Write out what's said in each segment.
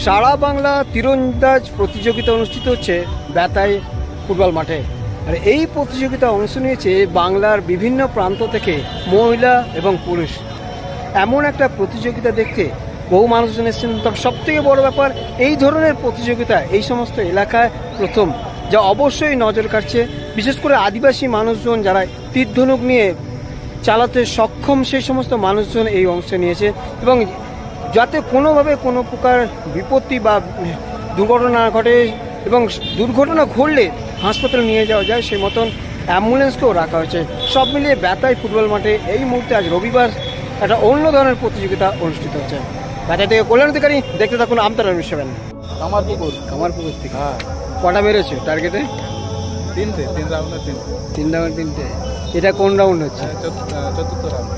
সারা বাংলা তীরন্দাজ প্রতিযোগিতা অনুষ্ঠিত হচ্ছে বেতাই ফুটবল মাঠে। আর এই প্রতিযোগিতা অংশ নিয়েছে বাংলার বিভিন্ন প্রান্ত থেকে মহিলা এবং পুরুষ। এমন একটা প্রতিযোগিতা দেখতে বহু মানুষজন এসেছেন। তবে সবথেকে বড় ব্যাপার, এই ধরনের প্রতিযোগিতা এই সমস্ত এলাকায় প্রথম, যা অবশ্যই নজর কাটছে। বিশেষ করে আদিবাসী মানুষজন যারা তীর ধনুক নিয়ে চালাতে সক্ষম, সেই সমস্ত মানুষজন এই অংশ নিয়েছে এবং যাতে কোনোভাবে কোনো প্রকার বিপত্তি বা দুর্ঘটনা ঘটে এবং দুর্ঘটনা ঘটলে হাসপাতালে নিয়ে যাওয়া যায় সেই মতন অ্যাম্বুলেন্সকেও রাখা হয়েছে। সব মিলিয়ে বেতাই ফুটবল মাঠে এই মুহূর্তে আজ রবিবার একটা অন্য ধরনের প্রতিযোগিতা অনুষ্ঠিত হচ্ছে। বেতাই থেকে কল্যাণ অধিকারী, দেখতে থাকুন আমতারা নিউজ 7। কামারপুকুর থেকে কটা মেরেছে টার্গেটে? তিন রাউন্ড তিনটে। এটা কোন রাউন্ড হচ্ছে? চতুর্থ রাউন্ড।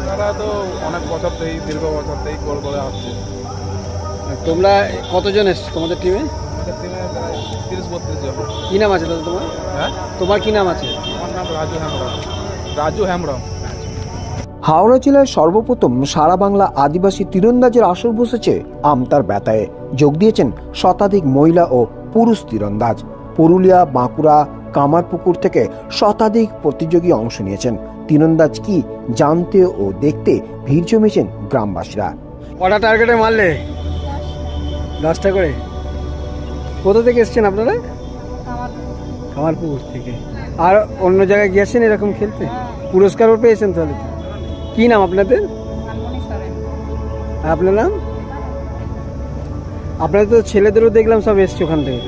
তারা তো অনেক বছর থেকেই, দীর্ঘ বছর থেকেই গোল করে আসছে। তোমরা কতজন এসছো তোমাদের টিমে? আমাদের টিমে প্রায় 30-32 জন। কি নাম আছে দাদা তোমার? হ্যাঁ, তোমার কি নাম আছে? আমার নাম রাজু হেমব্রম। হাওড়া জেলায় সর্বপ্রথম সারা বাংলা আদিবাসী তীরন্দাজের আসর বসেছে আমতার বেতায়ে। যোগ দিয়েছেন শতাধিক মহিলা ও পুরুষ তীরন্দাজ। পুরুলিয়া, বাঁকুড়া, কামারপুকুর থেকে শতাধিক প্রতিযোগী অংশ নিয়েছেন। তীরন্দাজ কি জানতে ও দেখতে ভিড় জমেছেন গ্রামবাসীরা। কটা টার্গেটে মারলে? 10টা করে। কোথা থেকে এসছেন আপনারা? কামারপুকুর থেকে। আর অন্য জায়গায় গিয়েছেন এরকম খেলতে? পুরস্কারও পেয়েছেন তাহলে? কি নাম আপনাদের? আপনার নাম? আপনাদের তো ছেলেদেরও দেখলাম সব এসছে ওখান থেকে।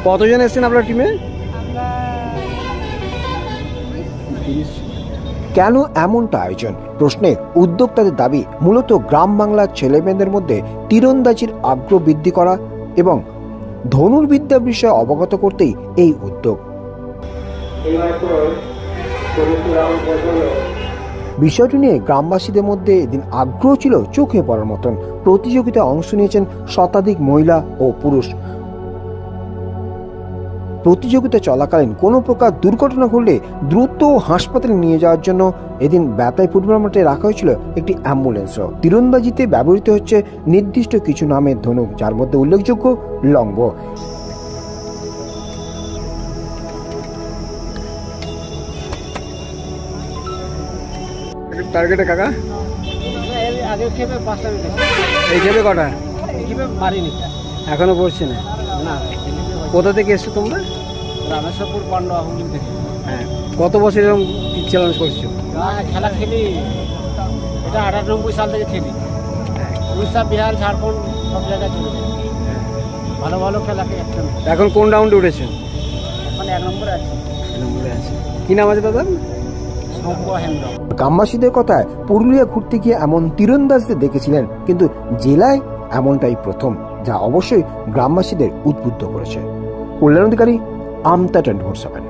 কতজন এসছেন আপনার টিমে? কেন এমনটা আয়োজন প্রশ্নে উদ্যোক্তাদের দাবি, মূলত গ্রাম বাংলার ছেলেমেয়েদের মধ্যে তীরন্দাজির আগ্রহ বৃদ্ধি করা এবং ধনুর্বিদ্যা বিষয়ে অবগত করতেই এই উদ্যোগ। বিষয়টি নিয়ে গ্রামবাসীদের মধ্যে এদিন আগ্রহ ছিল চোখে পড়ার মতন। প্রতিযোগিতায় অংশ নিয়েছেন শতাধিক মহিলা ও পুরুষ। প্রতিযোগিতা চলাকালীন কোনো প্রকার দুর্ঘটনা ঘটলে দ্রুত হাসপাতালে নিয়ে যাওয়ার জন্য এদিন বেতাই ফুটবল মাঠে রাখা হয়েছিল একটি অ্যাম্বুলেন্সও। তীরন্দাজিতে ব্যবহৃত হচ্ছে নির্দিষ্ট কিছু নামের ধনুক, যার মধ্যে উল্লেখযোগ্য লংব। টার্গেটে কাকা এই খেপে কটা? মারিনি, এখনো পড়ছে না। কোথা থেকে এসছো তোমরা? রামেশ্বরপুর পান্ডা হুগলি থেকে। হ্যাঁ, কত বছর এরকম চ্যালেঞ্জ করছো? খেলা খেলি, এটা 98 সাল থেকে খেলি। উড়িষ্যা, বিহার, ঝাড়খণ্ড সব জায়গায় চলে যায়। ভালো ভালো খেলাকে একটা। এখন কোন রাউন্ডে উঠেছে? মানে 1 নম্বরে আছে। কি নাম আছে দাদা? গ্রামবাসীদের কথায় পুরুলিয়া ঘুরতে গিয়ে এমন তীরন্দাজদের দেখেছিলেন, কিন্তু জেলায় এমনটাই প্রথম, যা অবশ্যই গ্রামবাসীদের উদ্বুদ্ধ করেছে। কল্যাণ অধিকারী, আমতা 24/7।